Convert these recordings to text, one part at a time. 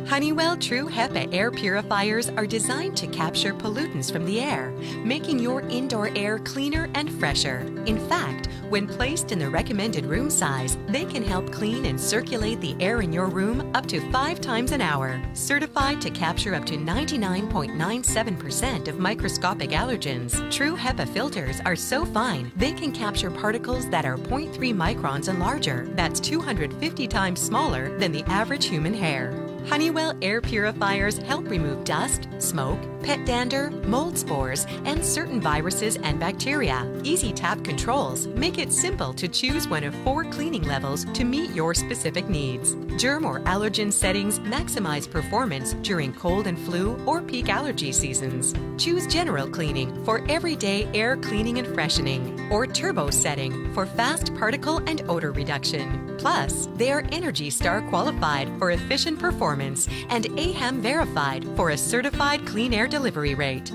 Honeywell True HEPA air purifiers are designed to capture pollutants from the air, making your indoor air cleaner and fresher. In fact, when placed in the recommended room size, they can help clean and circulate the air in your room up to 5 times an hour. Certified to capture up to 99.97% of microscopic allergens, True HEPA filters are so fine they can capture particles that are 0.3 microns and larger. That's 250 times smaller than the average human hair. Honeywell air purifiers help remove dust, smoke, pet dander, mold spores, and certain viruses and bacteria. Easy tap controls make it simple to choose one of 4 cleaning levels to meet your specific needs. Germ or allergen settings maximize performance during cold and flu or peak allergy seasons. Choose general cleaning for everyday air cleaning and freshening, or turbo setting for fast particle and odor reduction. Plus, they are ENERGY STAR qualified for efficient performance and AHAM verified for a certified clean air delivery rate.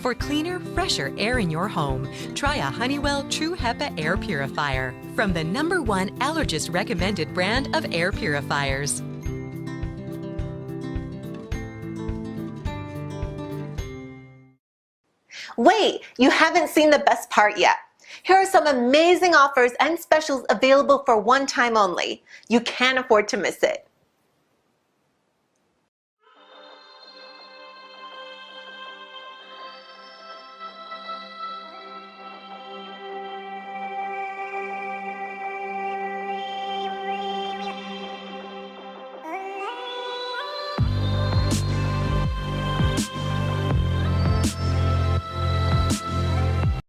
For cleaner, fresher air in your home, try a Honeywell True HEPA air purifier from the #1 allergist recommended brand of air purifiers. Wait, you haven't seen the best part yet. Here are some amazing offers and specials available for one time only. You can't afford to miss it.